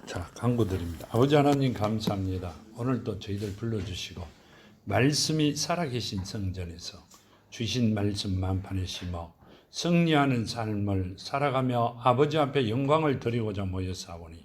자, 간구드립니다. 아버지 하나님 감사합니다. 오늘도 저희들 불러주시고 말씀이 살아계신 성전에서 주신 말씀 만판에 심어 승리하는 삶을 살아가며 아버지 앞에 영광을 드리고자 모였사오니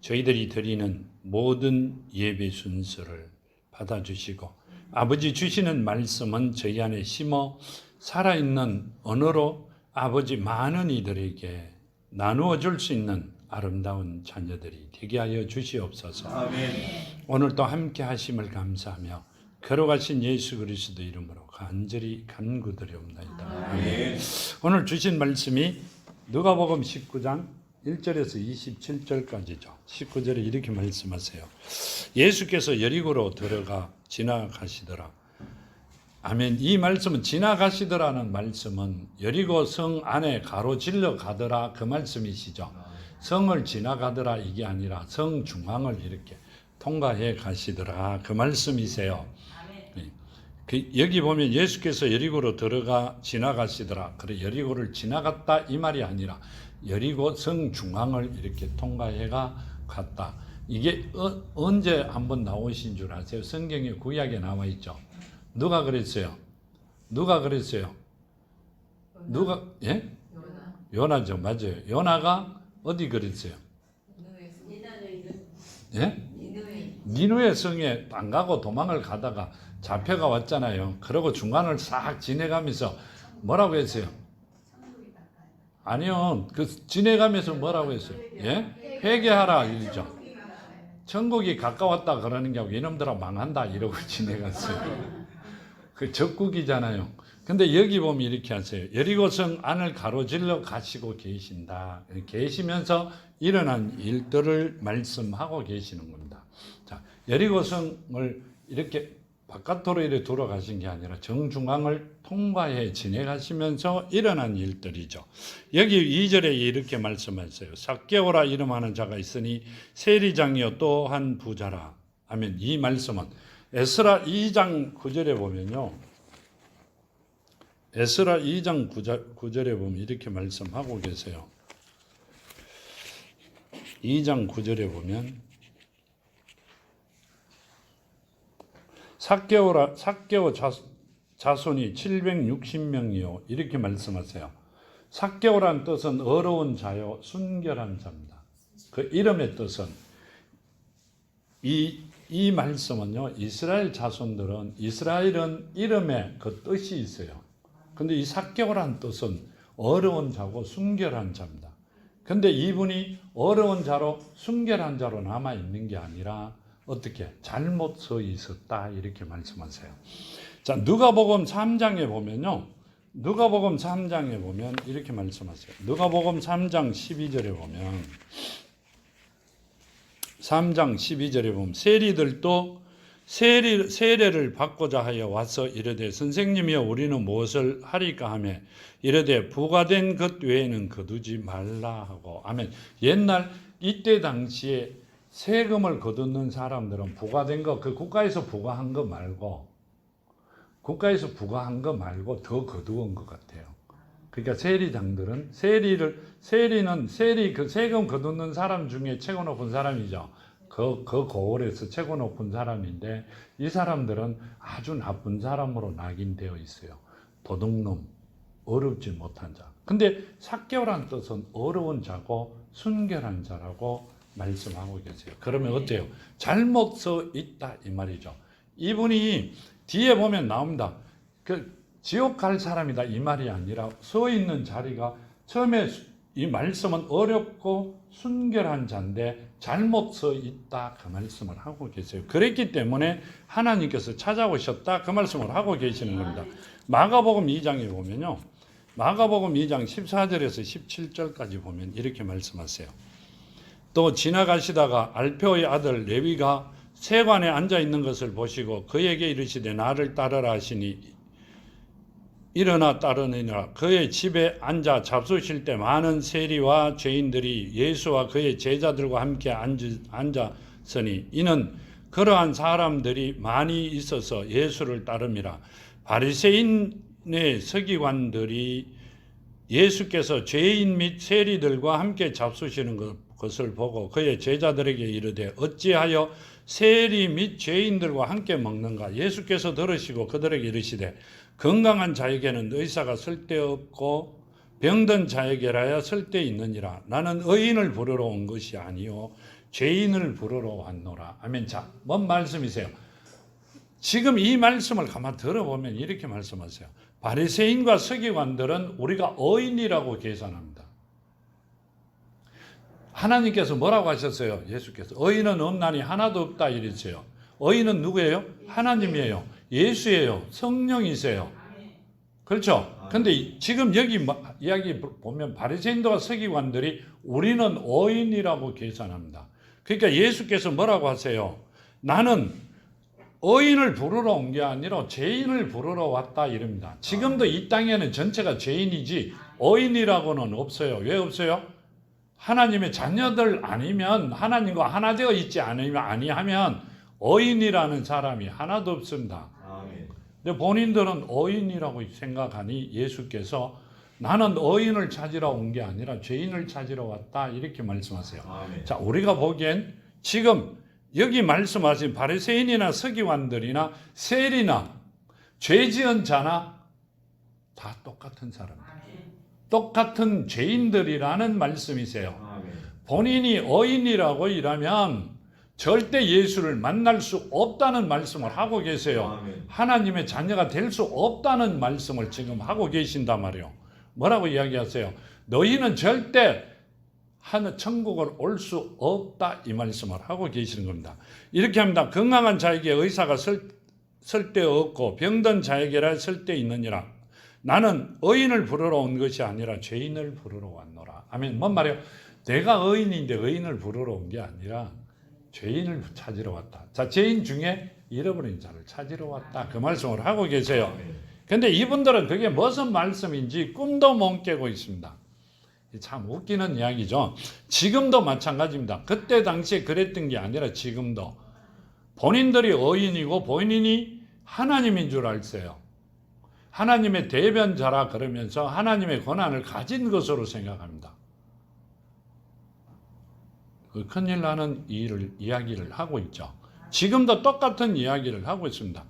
저희들이 드리는 모든 예배 순서를 받아주시고 아버지 주시는 말씀은 저희 안에 심어 살아있는 언어로 아버지 많은 이들에게 나누어 줄 수 있는 아름다운 자녀들이 되게 하여 주시옵소서. 아멘. 오늘도 함께 하심을 감사하며 걸어가신 예수 그리스도 이름으로 간절히 간구드리옵나이다. 아멘. 오늘 주신 말씀이 누가복음 19장 1절에서 27절까지죠. 19절에 이렇게 말씀하세요. 예수께서 여리고로 들어가 지나가시더라. 아멘. 이 말씀은 지나가시더라는 말씀은 여리고 성 안에 가로질러 가더라 그 말씀이시죠. 성을 지나가더라 이게 아니라 성 중앙을 이렇게 통과해 가시더라 그 말씀이세요. 여기 보면 예수께서 여리고로 들어가 지나가시더라. 그래 여리고를 지나갔다 이 말이 아니라 여리고 성 중앙을 이렇게 통과해가 갔다. 이게 언제 한번 나오신 줄 아세요? 성경에 구약에 나와 있죠. 누가 그랬어요? 누가 그랬어요? 누가 예? 요나죠. 맞아요. 요나가 어디 그랬어요? 예? 니누의 성에 안 가고 도망을 가다가 잡혀가 왔잖아요. 그러고 중간을 싹 지내가면서 뭐라고 했어요? 아니요. 그 지내가면서 뭐라고 했어요? 예? 회개하라 이러죠. 천국이 가까웠다 그러는 게 이놈들아 망한다 이러고 지내갔어요. 그 적국이잖아요. 근데 여기 보면 이렇게 하세요. 여리고성 안을 가로질러 가시고 계신다. 계시면서 일어난 일들을 말씀하고 계시는 겁니다. 자, 여리고성을 이렇게 바깥으로 이렇게 돌아가신 게 아니라 정중앙을 통과해 지내가시면서 일어난 일들이죠. 여기 2절에 이렇게 말씀하세요. 삭개오라 이름하는 자가 있으니 세리장이요 또 한 부자라. 아멘. 이 말씀은 에스라 2장 9절에 보면요. 에스라 2장 9절에 보면 이렇게 말씀하고 계세요. 2장 9절에 보면 삭개오 자손이 760명이요. 이렇게 말씀하세요. 삭개오란 뜻은 어려운 자요, 순결한 자입니다. 그 이름의 뜻은 이 말씀은요, 이스라엘 자손들은 이스라엘은 이름에 그 뜻이 있어요. 근데 이 삭개오란 뜻은 어려운 자고 순결한 자입니다. 근데 이분이 어려운 자로 순결한 자로 남아 있는 게 아니라 어떻게 잘못 서 있었다 이렇게 말씀하세요. 자, 누가복음 3장에 보면요. 누가복음 3장에 보면 이렇게 말씀하세요. 누가복음 3장 12절에 보면 3장 12절에 보면 세리들도 세례를 받고자 하여 와서 이르되 선생님이여 우리는 무엇을 하리까 하며 이르되 부과된 것 외에는 거두지 말라 하고. 아멘. 옛날 이때 당시에 세금을 거두는 사람들은 부과된 거, 그 국가에서 부과한 거 말고 더 거두은 것 같아요. 그러니까 세리장들은 세리는 그 세금 거두는 사람 중에 최고 높은 사람이죠. 그 고을에서 최고 높은 사람인데 이 사람들은 아주 나쁜 사람으로 낙인되어 있어요. 도둑놈, 어렵지 못한 자. 근데 삭개오란 뜻은 어려운 자고 순결한 자라고 말씀하고 계세요. 그러면 어때요? 잘못 서 있다 이 말이죠. 이분이 뒤에 보면 나옵니다. 그 지옥 갈 사람이다 이 말이 아니라 서 있는 자리가 처음에 이 말씀은 어렵고 순결한 자인데 잘못 서 있다 그 말씀을 하고 계세요. 그랬기 때문에 하나님께서 찾아오셨다 그 말씀을 하고 계시는 겁니다. 마가복음 2장에 보면요. 마가복음 2장 14절에서 17절까지 보면 이렇게 말씀하세요. 또 지나가시다가 알페오의 아들 레위가 세관에 앉아 있는 것을 보시고 그에게 이르시되 나를 따르라 하시니 일어나 따르느니라. 그의 집에 앉아 잡수실 때 많은 세리와 죄인들이 예수와 그의 제자들과 함께 앉았으니 이는 그러한 사람들이 많이 있어서 예수를 따름이라. 바리새인의 서기관들이 예수께서 죄인 및 세리들과 함께 잡수시는 것 것을 보고 그의 제자들에게 이르되 어찌하여 세리 및 죄인들과 함께 먹는가? 예수께서 들으시고 그들에게 이르시되 건강한 자에게는 의사가 쓸데없고 병든 자에게라야 쓸데있느니라. 나는 의인을 부르러 온 것이 아니요 죄인을 부르러 왔노라. 아멘. 자, 뭔 말씀이세요? 지금 이 말씀을 가만 들어보면 이렇게 말씀하세요. 바리새인과 서기관들은 우리가 의인이라고 계산합니다. 하나님께서 뭐라고 하셨어요? 예수께서 의인은 없나니 하나도 없다 이랬어요. 의인은 누구예요? 하나님이에요. 예수예요. 성령이세요. 그렇죠? 근데 지금 여기 이야기 보면 바리새인과 서기관들이 우리는 의인이라고 계산합니다. 그러니까 예수께서 뭐라고 하세요? 나는 의인을 부르러 온 게 아니라 죄인을 부르러 왔다 이럽니다. 지금도 이 땅에는 전체가 죄인이지 의인이라고는 없어요. 왜 없어요? 하나님의 자녀들 아니면 하나님과 하나 되어 있지 아니하면 의인이라는 사람이 하나도 없습니다. 근데 본인들은 의인이라고 생각하니 예수께서 나는 의인을 찾으러 온 게 아니라 죄인을 찾으러 왔다 이렇게 말씀하세요. 아멘. 자, 우리가 보기엔 지금 여기 말씀하신 바리새인이나 서기관들이나 세리나 죄 지은 자나 다 똑같은 사람입니다. 똑같은 죄인들이라는 말씀이세요. 본인이 의인이라고 이라면 절대 예수를 만날 수 없다는 말씀을 하고 계세요. 하나님의 자녀가 될 수 없다는 말씀을 지금 하고 계신단 말이에요. 뭐라고 이야기하세요? 너희는 절대 천국을 올 수 없다 이 말씀을 하고 계시는 겁니다. 이렇게 합니다. 건강한 자에게 의사가 쓸데없고 병든 자에게라 쓸데있느니라. 나는 의인을 부르러 온 것이 아니라 죄인을 부르러 왔노라. 아멘. 뭔 말이에요? 내가 의인인데 의인을 부르러 온 게 아니라 죄인을 찾으러 왔다. 자, 죄인 중에 잃어버린 자를 찾으러 왔다. 그 말씀을 하고 계세요. 근데 이분들은 그게 무슨 말씀인지 꿈도 못 깨고 있습니다. 참 웃기는 이야기죠. 지금도 마찬가지입니다. 그때 당시에 그랬던 게 아니라 지금도 본인들이 의인이고 본인이 하나님인 줄 알세요. 하나님의 대변자라 그러면서 하나님의 권한을 가진 것으로 생각합니다. 큰일 나는 이야기를 하고 있죠. 지금도 똑같은 이야기를 하고 있습니다.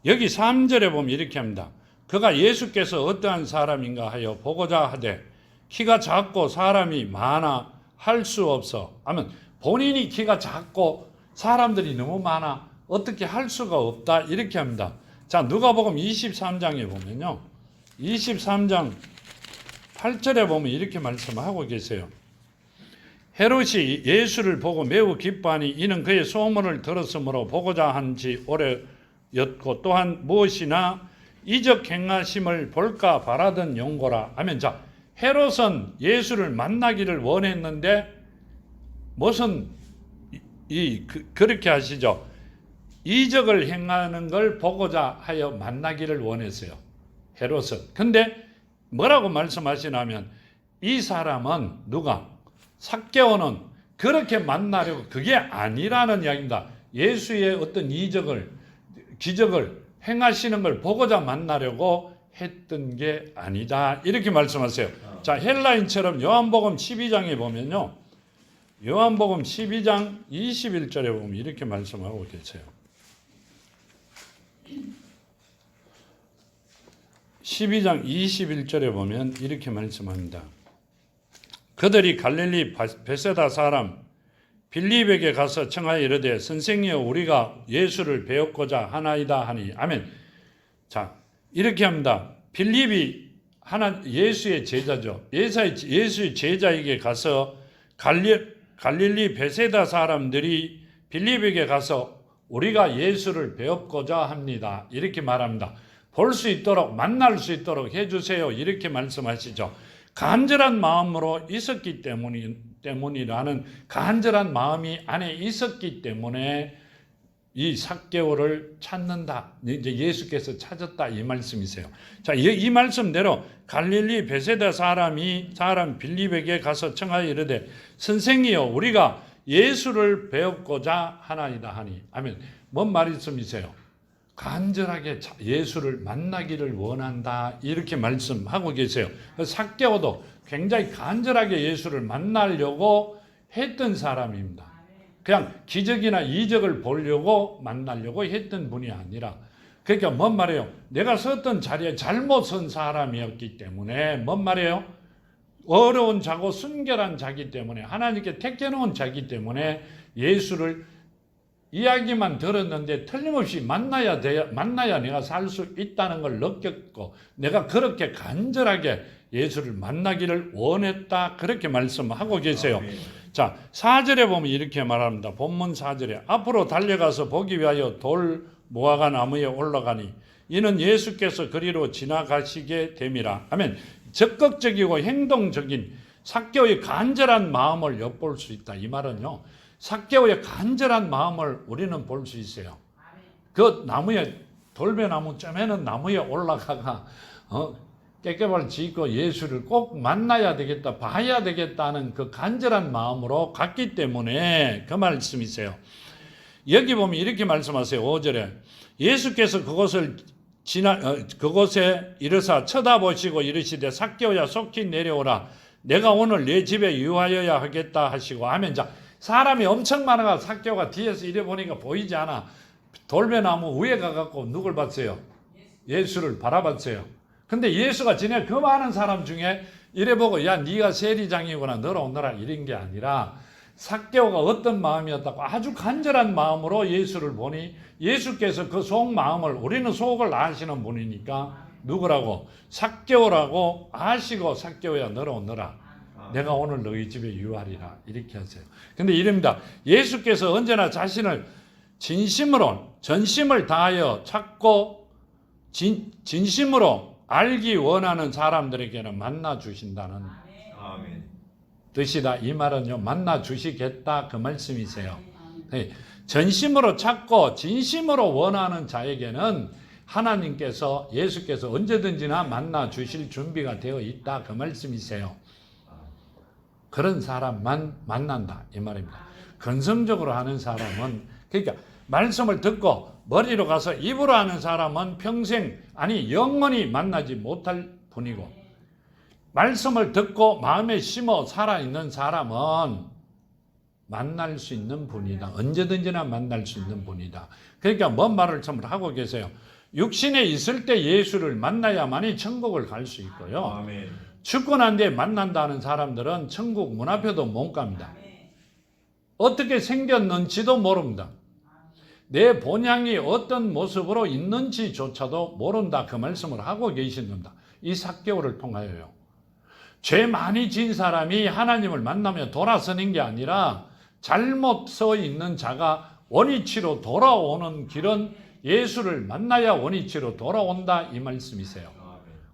여기 3절에 보면 이렇게 합니다. 그가 예수께서 어떠한 사람인가 하여 보고자 하되 키가 작고 사람이 많아 할 수 없어. 하면 본인이 키가 작고 사람들이 너무 많아 어떻게 할 수가 없다 이렇게 합니다. 자, 누가복음 23장에 보면요. 23장 8절에 보면 이렇게 말씀하고 계세요. 헤롯이 예수를 보고 매우 기뻐하니 이는 그의 소문을 들었으므로 보고자 한지 오래였고 또한 무엇이나 이적 행하심을 볼까 바라던 용고라 하면 자, 헤롯은 예수를 만나기를 원했는데 무슨 그렇게 하시죠. 이적을 행하는 걸 보고자 하여 만나기를 원했어요. 헤롯은. 근데 뭐라고 말씀하시냐면 이 사람은 누가? 삭개오는 그렇게 만나려고 그게 아니라는 이야기입니다. 예수의 어떤 기적을 행하시는 걸 보고자 만나려고 했던 게 아니다. 이렇게 말씀하세요. 자, 헬라인처럼 요한복음 12장에 보면요. 요한복음 12장 21절에 보면 이렇게 말씀하고 계세요. 12장 21절에 보면 이렇게 말씀합니다. 그들이 갈릴리 베세다 사람 빌립에게 가서 청하여 이르되 선생이여 우리가 예수를 배웠고자 하나이다 하니 아멘. 자, 이렇게 합니다. 빌립이 예수의 제자죠. 예수의 제자에게 가서 갈릴리 베세다 사람들이 빌립에게 가서 우리가 예수를 배웠고자 합니다. 이렇게 말합니다. 볼 수 있도록 만날 수 있도록 해주세요. 이렇게 말씀하시죠. 간절한 마음으로 있었기 때문이라는 간절한 마음이 안에 있었기 때문에 이 삭개오를 찾는다. 이제 예수께서 찾았다 이 말씀이세요. 자, 이 말씀대로 갈릴리 베세다 사람 빌립에게 가서 청하여 이르되 선생이여 우리가 예수를 배웠고자 하나이다 하니 아멘. 뭔 말씀이세요? 간절하게 예수를 만나기를 원한다 이렇게 말씀하고 계세요. 삭개오도 굉장히 간절하게 예수를 만나려고 했던 사람입니다. 그냥 기적이나 이적을 보려고 만나려고 했던 분이 아니라, 그러니까 뭔 말이에요? 내가 섰던 자리에 잘못 선 사람이었기 때문에, 뭔 말이에요? 어려운 자고 순결한 자기 때문에, 하나님께 택해놓은 자기 때문에 예수를 이야기만 들었는데 틀림없이 만나야 내가 살 수 있다는 걸 느꼈고, 내가 그렇게 간절하게 예수를 만나기를 원했다, 그렇게 말씀하고 계세요. 자, 4절에 보면 이렇게 말합니다. 본문 4절에 앞으로 달려가서 보기 위하여 돌 무화과 나무에 올라가니 이는 예수께서 그리로 지나가시게 됨이라. 아멘. 적극적이고 행동적인 삭개오의 간절한 마음을 엿볼 수 있다. 이 말은요, 삭개오의 간절한 마음을 우리는 볼 수 있어요. 그 나무에, 돌배나무 쯤에는 나무에 올라가가 깨깨발 짓고 예수를 꼭 만나야 되겠다, 봐야 되겠다는 그 간절한 마음으로 갔기 때문에 그 말씀이세요. 여기 보면 이렇게 말씀하세요. 5절에 예수께서 그곳에 이르사 쳐다보시고 이르시되 삭개오야 속히 내려오라, 내가 오늘 내 집에 유하여야 하겠다 하시고 하면, 자, 사람이 엄청 많아가 삭개오가 뒤에서 이래 보니까 보이지 않아. 돌배나무 위에 가갖고 누굴 봤어요? 예수를 바라봤어요. 근데 예수가 지내 그 많은 사람 중에 이래 보고, 야, 네가 세리장이구나, 너로 오너라, 이런 게 아니라 삭개오가 어떤 마음이었다고 아주 간절한 마음으로 예수를 보니, 예수께서 그 속마음을, 우리는 속을 아시는 분이니까 누구라고? 삭개오라고 아시고, 삭개오야 너로 오너라, 내가 오늘 너희 집에 유하리라, 이렇게 하세요. 근데 이럽니다. 예수께서 언제나 자신을 진심으로, 전심을 다하여 찾고 진심으로 알기 원하는 사람들에게는 만나 주신다는 뜻이다. 이 말은요, 만나 주시겠다, 그 말씀이세요. 전심으로 찾고 진심으로 원하는 자에게는 하나님께서, 예수께서 언제든지나 만나 주실 준비가 되어 있다, 그 말씀이세요. 그런 사람만 만난다, 이 말입니다. 건성적으로 하는 사람은, 그러니까 말씀을 듣고 머리로 가서 입으로 하는 사람은 평생, 아니 영원히 만나지 못할 분이고, 말씀을 듣고 마음에 심어 살아있는 사람은 만날 수 있는 분이다. 언제든지나 만날 수 있는 분이다. 그러니까 뭔 말을 참 하고 계세요. 육신에 있을 때 예수를 만나야만이 천국을 갈 수 있고요. 아멘. 죽고 난 뒤에 만난다는 사람들은 천국 문 앞에도 못 갑니다. 어떻게 생겼는지도 모릅니다. 내 본향이 어떤 모습으로 있는지조차도 모른다, 그 말씀을 하고 계신 겁니다. 이 삭개오를 통하여요. 죄 많이 지은 사람이 하나님을 만나며 돌아서는 게 아니라 잘못 서 있는 자가 원위치로 돌아오는 길은 예수를 만나야 원위치로 돌아온다, 이 말씀이세요.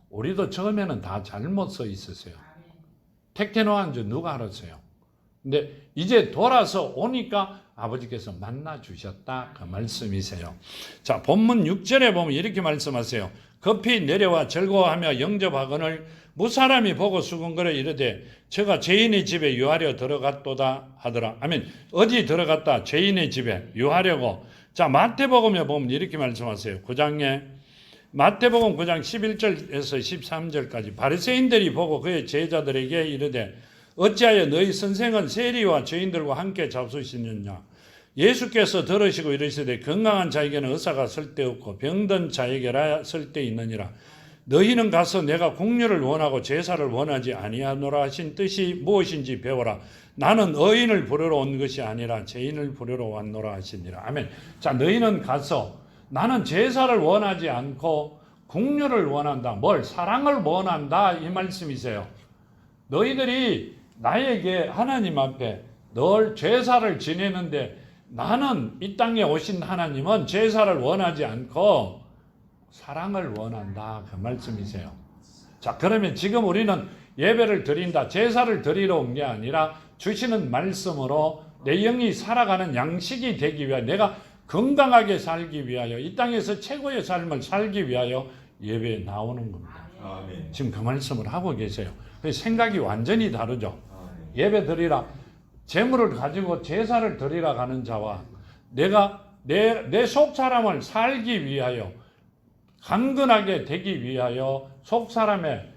우리도 처음에는 다 잘못 서 있었어요. 택해놓은 줄 누가 알았어요. 근데 이제 돌아서 오니까 아버지께서 만나 주셨다, 그 말씀이세요. 자, 본문 6절에 보면 이렇게 말씀하세요. 급히 내려와 즐거워하며 영접하거늘 무사람이 보고 수군거려 이르되 저가 죄인의 집에 유하려 들어갔도다 하더라. 아멘. 어디 들어갔다? 죄인의 집에 유하려고. 자, 마태복음에 보면 이렇게 말씀하세요. 9장에 마태복음 9장 11절에서 13절까지 바리새인들이 보고 그의 제자들에게 이르되 어찌하여 너희 선생은 세리와 죄인들과 함께 잡수시느냐. 예수께서 들으시고 이르시되 건강한 자에게는 의사가 쓸데없고 병든 자에게라 쓸데있느니라. 너희는 가서 내가 공료를 원하고 제사를 원하지 아니하노라 하신 뜻이 무엇인지 배워라. 나는 의인을 부르러 온 것이 아니라 죄인을 부르러 왔노라 하시니라. 아멘. 자, 너희는 가서, 나는 제사를 원하지 않고 공료를 원한다. 뭘? 사랑을 원한다, 이 말씀이세요. 너희들이 나에게 하나님 앞에 늘 제사를 지내는데, 나는 이 땅에 오신 하나님은 제사를 원하지 않고 사랑을 원한다, 그 말씀이세요. 자, 그러면 지금 우리는 예배를 드린다, 제사를 드리러 온 게 아니라 주시는 말씀으로 내 영이 살아가는 양식이 되기 위하여, 내가 건강하게 살기 위하여, 이 땅에서 최고의 삶을 살기 위하여 예배에 나오는 겁니다. 아멘. 지금 그 말씀을 하고 계세요. 생각이 완전히 다르죠. 예배 드리라, 재물을 가지고 제사를 드리러 가는 자와 내가 내 속 사람을 살기 위하여, 강건하게 되기 위하여 속 사람의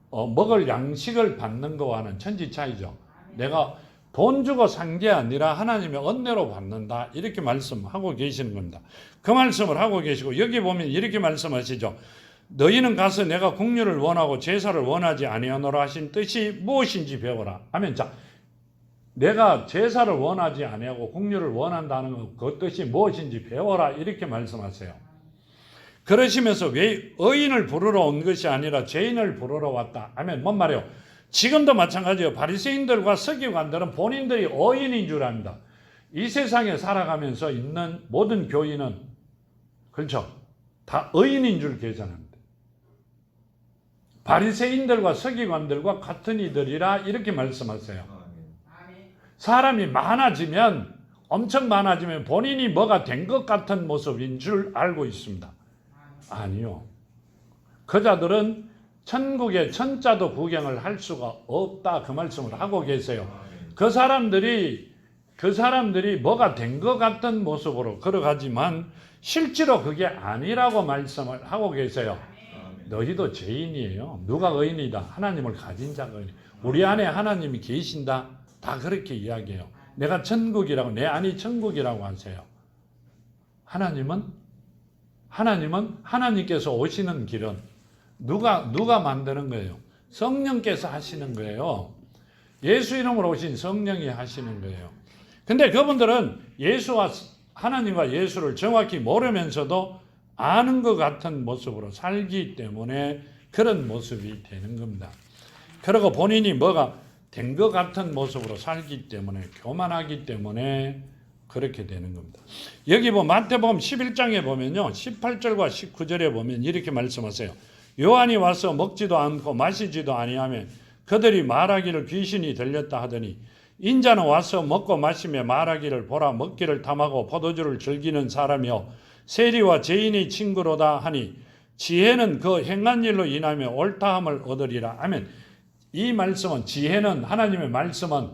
먹을 양식을 받는 거와는 천지 차이죠. 내가 돈 주고 산 게 아니라 하나님의 은혜로 받는다. 이렇게 말씀하고 계시는 겁니다. 그 말씀을 하고 계시고 여기 보면 이렇게 말씀하시죠. 너희는 가서 내가 국류를 원하고 제사를 원하지 아니하노라 하신 뜻이 무엇인지 배워라. 하면 자, 내가 제사를 원하지 아니하고 국류를 원한다는 그 뜻이 무엇인지 배워라. 이렇게 말씀하세요. 그러시면서 왜 의인을 부르러 온 것이 아니라 죄인을 부르러 왔다 하면 뭔 말이에요? 지금도 마찬가지예요. 바리새인들과 서기관들은 본인들이 의인인 줄 압니다. 이 세상에 살아가면서 있는 모든 교인은 그렇죠? 다 의인인 줄 계산합니다. 바리새인들과 서기관들과 같은 이들이라 이렇게 말씀하세요. 사람이 많아지면 엄청 많아지면 본인이 뭐가 된 것 같은 모습인 줄 알고 있습니다. 아니요. 그 자들은 천국의 천자도 구경을 할 수가 없다. 그 말씀을 하고 계세요. 그 사람들이 뭐가 된 것 같은 모습으로 걸어가지만 실제로 그게 아니라고 말씀을 하고 계세요. 너희도 죄인이에요. 누가 의인이다? 하나님을 가진 자가 의인. 우리 안에 하나님이 계신다. 다 그렇게 이야기해요. 내가 천국이라고, 내 안이 천국이라고 하세요. 하나님은 하나님께서 오시는 길은 누가 만드는 거예요? 성령께서 하시는 거예요. 예수 이름으로 오신 성령이 하시는 거예요. 근데 그분들은 하나님과 예수를 정확히 모르면서도 아는 것 같은 모습으로 살기 때문에 그런 모습이 되는 겁니다. 그리고 본인이 뭐가 된 것 같은 모습으로 살기 때문에, 교만하기 때문에 그렇게 되는 겁니다. 여기 마태복음 11장에 보면요, 18절과 19절에 보면 이렇게 말씀하세요. 요한이 와서 먹지도 않고 마시지도 아니하며 그들이 말하기를 귀신이 들렸다 하더니 인자는 와서 먹고 마시며 말하기를 보라 먹기를 탐하고 포도주를 즐기는 사람이요 세리와 죄인의 친구로다 하니 지혜는 그 행한 일로 인하여 옳다함을 얻으리라. 아멘. 이 말씀은, 지혜는, 하나님의 말씀은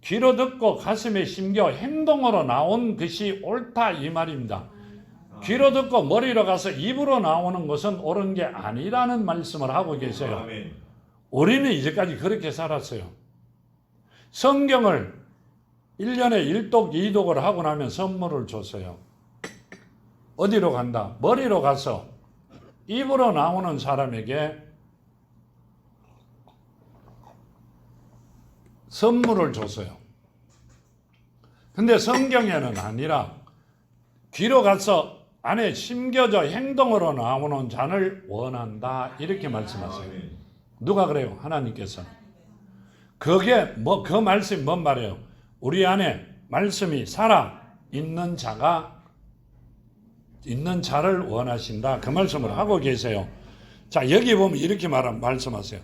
귀로 듣고 가슴에 심겨 행동으로 나온 것이 옳다 이 말입니다. 귀로 듣고 머리로 가서 입으로 나오는 것은 옳은 게 아니라는 말씀을 하고 계세요. 우리는 이제까지 그렇게 살았어요. 성경을 1년에 1독 2독을 하고 나면 선물을 줬어요. 어디로 간다? 머리로 가서 입으로 나오는 사람에게 선물을 줬어요. 근데 성경에는 아니라 귀로 가서 안에 심겨져 행동으로 나오는 자를 원한다 이렇게 말씀하세요. 누가 그래요? 하나님께서는. 그게 그 말씀이 뭔 말이에요? 우리 안에 말씀이 살아 있는 자를 원하신다. 그 말씀을 하고 계세요. 자, 여기 보면 이렇게 말씀하세요.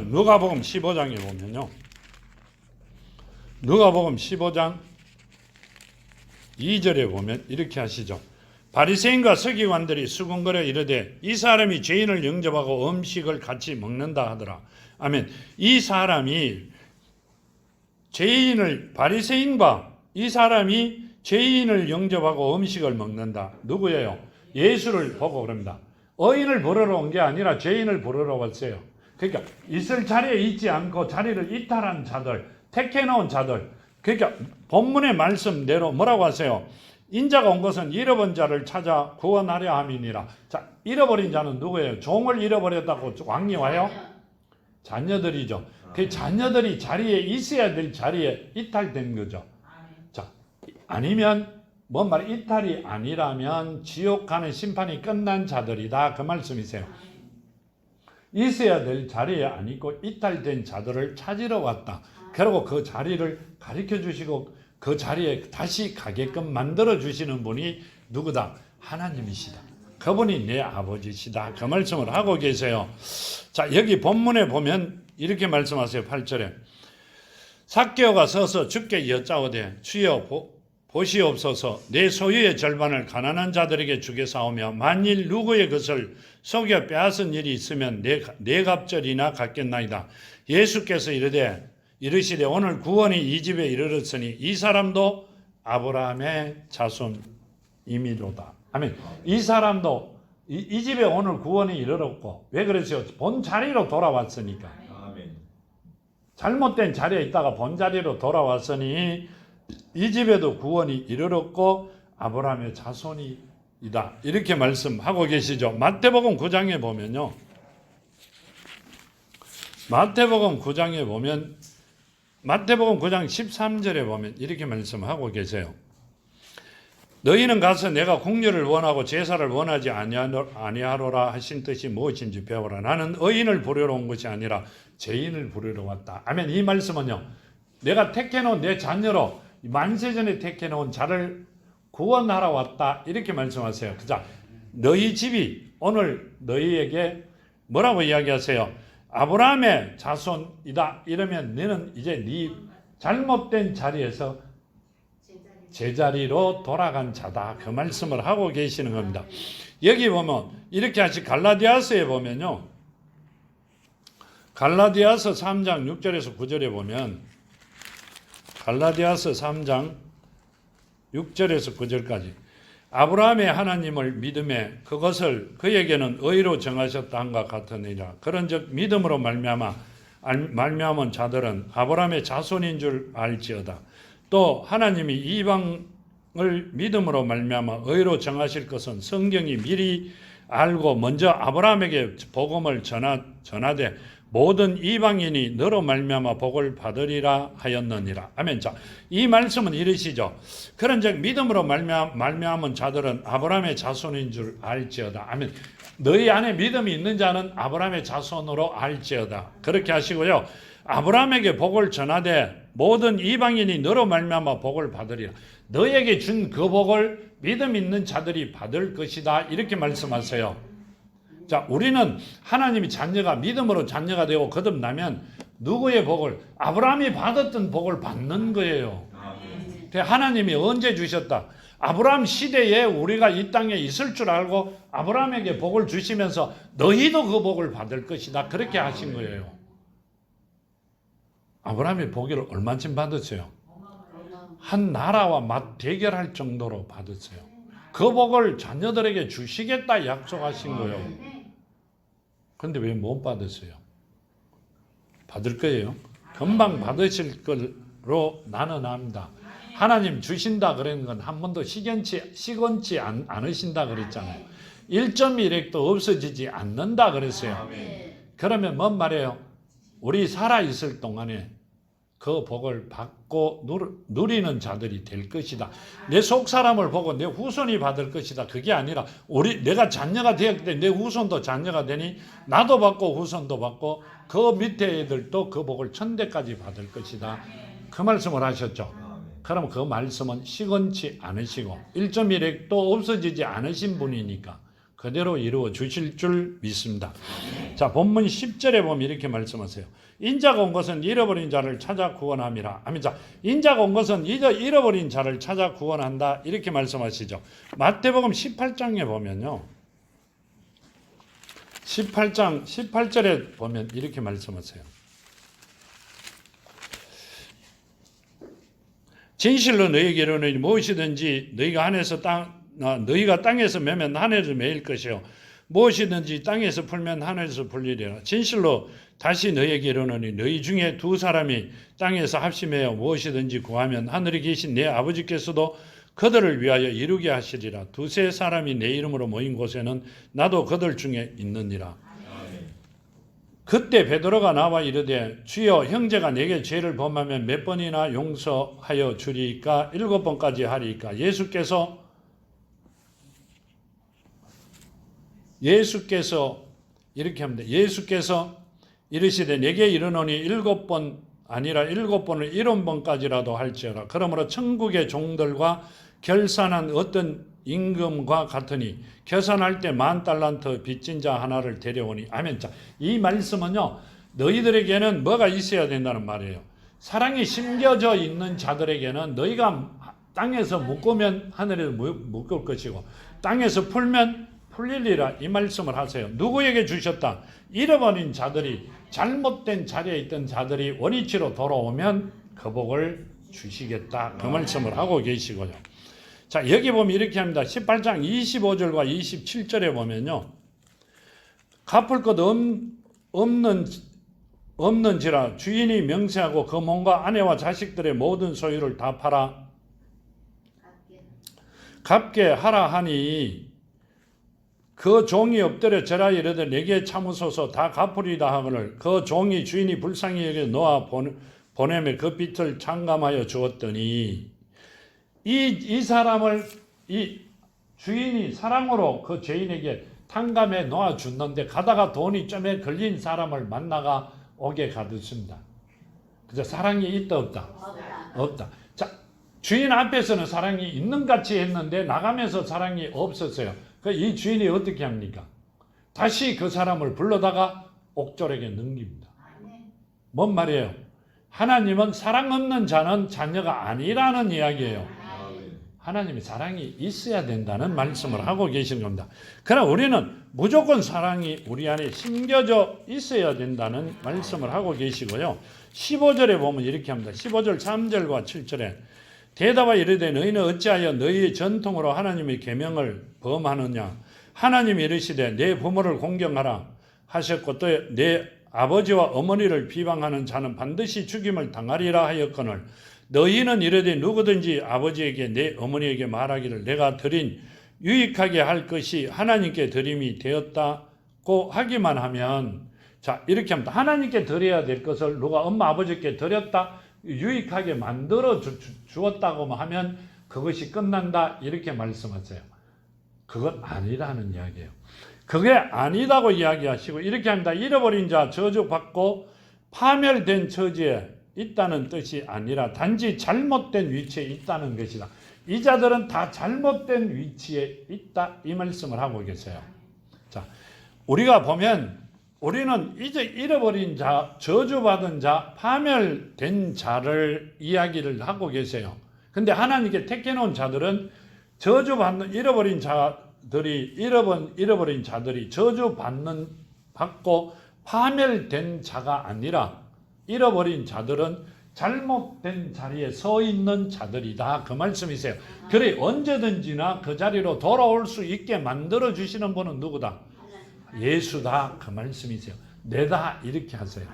누가복음 15장에 보면요. 누가복음 15장 2절에 보면 이렇게 하시죠. 바리새인과 서기관들이 수군거려 이르되 이 사람이 죄인을 영접하고 음식을 같이 먹는다 하더라. 아멘. 이 사람이 바리새인과 이 사람이 죄인을 영접하고 음식을 먹는다. 누구예요? 예수를 보고 그럽니다. 의인을 부르러 온 게 아니라 죄인을 부르러 왔어요. 그러니까 있을 자리에 있지 않고 자리를 이탈한 자들, 택해놓은 자들. 그러니까 본문의 말씀대로 뭐라고 하세요? 인자가 온 것은 잃어버린 자를 찾아 구원하려 함이니라. 자, 잃어버린 자는 누구예요? 종을 잃어버렸다고 왕이 와요? 자녀들이죠. 그 자녀들이 자리에 있어야 될 자리에 이탈된 거죠. 자, 아니면 뭔 말 이탈이 아니라면 지옥 가는 심판이 끝난 자들이다. 그 말씀이세요. 있어야 될 자리에 안 있고 이탈된 자들을 찾으러 왔다. 그리고 그 자리를 가르쳐 주시고 그 자리에 다시 가게끔 만들어 주시는 분이 누구다? 하나님이시다. 그분이 내 아버지시다. 그 말씀을 하고 계세요. 자, 여기 본문에 보면 이렇게 말씀하세요. 8절에 삭개오가 서서 주께 여짜오되 주여 보시옵소서 내 소유의 절반을 가난한 자들에게 주겠사오며 만일 누구의 것을 속여 빼앗은 일이 있으면 네 갑절이나 갚겠나이다. 예수께서 이르시되 오늘 구원이 이 집에 이르렀으니 이 사람도 아브라함의 자손이미로다. 아멘. 이 사람도 이 집에 오늘 구원이 이르렀고 왜 그랬어요? 본 자리로 돌아왔으니까. 아멘. 잘못된 자리에 있다가 본 자리로 돌아왔으니 이 집에도 구원이 이르렀고 아브라함의 자손이다. 이렇게 말씀하고 계시죠. 마태복음 9장에 보면요. 마태복음 9장 13절에 보면 이렇게 말씀하고 계세요. 너희는 가서 내가 공료를 원하고 제사를 원하지 아니하노라 하신 뜻이 무엇인지 배우라. 나는 의인을 부르러 온 것이 아니라 죄인을 부르러 왔다. 아멘. 이 말씀은요, 내가 택해놓은 내 자녀로 만세전에 택해놓은 자를 구원하러 왔다. 이렇게 말씀하세요. 그자, 너희 집이 오늘 너희에게 뭐라고 이야기하세요? 아브라함의 자손이다. 이러면 너는 이제 네 잘못된 자리에서 제자리로 돌아간 자다. 그 말씀을 하고 계시는 겁니다. 여기 보면 이렇게 하시 갈라디아서에 보면요. 갈라디아서 3장 6절에서 9절에 보면 갈라디아서 3장 6절에서 9절까지 아브라함의 하나님을 믿음에 그것을 그에게는 의로 정하셨다 함과 같으니라. 그런즉 믿음으로 말미암은 자들은 아브라함의 자손인 줄 알지어다. 또 하나님이 이방을 믿음으로 말미암아 의로 정하실 것은 성경이 미리 알고 먼저 아브라함에게 복음을 전하되 모든 이방인이 너로 말미암아 복을 받으리라 하였느니라. 아멘. 자, 이 말씀은 이르시죠. 그런즉 믿음으로 말미암은 자들은 아브라함의 자손인 줄 알지어다. 아멘. 너희 안에 믿음이 있는 자는 아브라함의 자손으로 알지어다. 그렇게 하시고요. 아브라함에게 복을 전하되 모든 이방인이 너로 말미암아 복을 받으리라. 너에게 준 그 복을 믿음 있는 자들이 받을 것이다. 이렇게 말씀하세요. 자, 우리는 하나님이 자녀가 믿음으로 자녀가 되고 거듭나면 누구의 복을? 아브라함이 받았던 복을 받는 거예요. 하나님이 언제 주셨다? 아브라함 시대에 우리가 이 땅에 있을 줄 알고 아브라함에게 복을 주시면서 너희도 그 복을 받을 것이다. 그렇게 하신 거예요. 아브라함의 복을 얼마쯤 받았어요? 한 나라와 대결할 정도로 받았어요. 그 복을 자녀들에게 주시겠다 약속하신 거예요. 그런데 왜 못 받았어요? 받을 거예요. 금방 받으실 걸로 나는 압니다. 하나님 주신다 그러는 건 한 번도 시건치 않으신다 그랬잖아요. 1.1핵도 없어지지 않는다 그랬어요. 그러면 뭔 말이에요? 우리 살아있을 동안에 그 복을 받고 누리는 자들이 될 것이다. 내 속사람을 보고 내 후손이 받을 것이다. 그게 아니라 내가 자녀가 되었기 때문에 내 후손도 자녀가 되니 나도 받고 후손도 받고 그 밑에 애들도 그 복을 천대까지 받을 것이다. 그 말씀을 하셨죠. 그럼 그 말씀은 시건치 않으시고 1.1핵도 없어지지 않으신 분이니까 그대로 이루어 주실 줄 믿습니다. 자, 본문 10절에 보면 이렇게 말씀하세요. 인자가 온 것은 잃어버린 자를 찾아 구원함이라. 아멘. 자, 인자가 온 것은 잃어버린 자를 찾아 구원한다. 이렇게 말씀하시죠. 마태복음 18장에 보면요. 18절에 보면 이렇게 말씀하세요. 진실로 너희에게 이르노니 무엇이든지 너희가 땅에서 매면 하늘에서 매일 것이요 무엇이든지 땅에서 풀면 하늘에서 풀리리라. 진실로 다시 너희에게 이르노니 너희 중에 두 사람이 땅에서 합심하여 무엇이든지 구하면 하늘에 계신 내 아버지께서도 그들을 위하여 이루게 하시리라. 두세 사람이 내 이름으로 모인 곳에는 나도 그들 중에 있느니라. 그때 베드로가 나와 이르되 주여 형제가 내게 죄를 범하면 몇 번이나 용서하여 주리이까? 7번까지 하리이까? 예수께서 이렇게 합니다. 예수께서 이르시되 내게 이르노니 7번 아니라 7번을 70번까지라도 할지어라. 그러므로 천국의 종들과 결산한 어떤 임금과 같으니 계산할 때 10,000달란트 빚진 자 하나를 데려오니. 아멘. 자, 이 말씀은요, 너희들에게는 뭐가 있어야 된다는 말이에요. 사랑이 심겨져 있는 자들에게는 너희가 땅에서 묶으면 하늘에서 묶을 것이고 땅에서 풀면 풀리리라. 이 말씀을 하세요. 누구에게 주셨다? 잃어버린 자들이, 잘못된 자리에 있던 자들이 원위치로 돌아오면 그 복을 주시겠다. 그 말씀을 하고 계시고요. 자, 여기 보면 이렇게 합니다. 18장 25절과 27절에 보면요. 갚을 것 없는 없는지라 주인이 명세하고 그 몸과 아내와 자식들의 모든 소유를 다 팔아 갚게 하라 하니 그 종이 엎드려 절하 이르되 내게 참으소서 다 갚으리다 하거늘 그 종이 주인이 불쌍히 여겨 놓아 보내며 그 빚을 장감하여 주었더니 이 사람을 이 주인이 사랑으로 그 죄인에게 탕감해 놓아 줬는데 가다가 돈이 좀에 걸린 사람을 만나가 오게 가두습니다. 그죠? 사랑이 있다 없다? 없다. 자, 주인 앞에서는 사랑이 있는 같이 했는데 나가면서 사랑이 없었어요. 이 주인이 어떻게 합니까? 다시 그 사람을 불러다가 옥졸에게 넘깁니다. 뭔 말이에요? 하나님은 사랑 없는 자는 자녀가 아니라는 이야기예요. 하나님이 사랑이 있어야 된다는 말씀을 하고 계신 겁니다. 그러나 우리는 무조건 사랑이 우리 안에 심겨져 있어야 된다는 말씀을 하고 계시고요. 15절에 보면 이렇게 합니다. 15절 3절과 7절에 대답하여 이르되 너희는 어찌하여 너희의 전통으로 하나님의 계명을 범하느냐. 하나님이 이르시되 내 부모를 공경하라 하셨고 또 내 아버지와 어머니를 비방하는 자는 반드시 죽임을 당하리라 하였거늘 너희는 이르되 누구든지 아버지에게 내 어머니에게 말하기를 내가 드린 유익하게 할 것이 하나님께 드림이 되었다고 하기만 하면 자 이렇게 합니다. 하나님께 드려야 될 것을 누가 엄마 아버지께 드렸다 유익하게 만들어 주었다고 하면 그것이 끝난다 이렇게 말씀하세요. 그건 아니라는 이야기예요. 그게 아니다고 이야기하시고 이렇게 합니다. 잃어버린 자 저주받고 파멸된 처지에 있다는 뜻이 아니라 단지 잘못된 위치에 있다는 것이다. 이 자들은 다 잘못된 위치에 있다 이 말씀을 하고 계세요. 자, 우리가 보면 우리는 이제 잃어버린 자, 저주받은 자, 파멸된 자를 이야기를 하고 계세요. 근데 하나님께 택해놓은 자들은 저주받는 잃어버린 자들이 저주받고 파멸된 자가 아니라 잃어버린 자들은 잘못된 자리에 서 있는 자들이다 그 말씀이세요. 그래 언제든지나 그 자리로 돌아올 수 있게 만들어 주시는 분은 누구다? 예수다 그 말씀이세요. 내다 이렇게 하세요.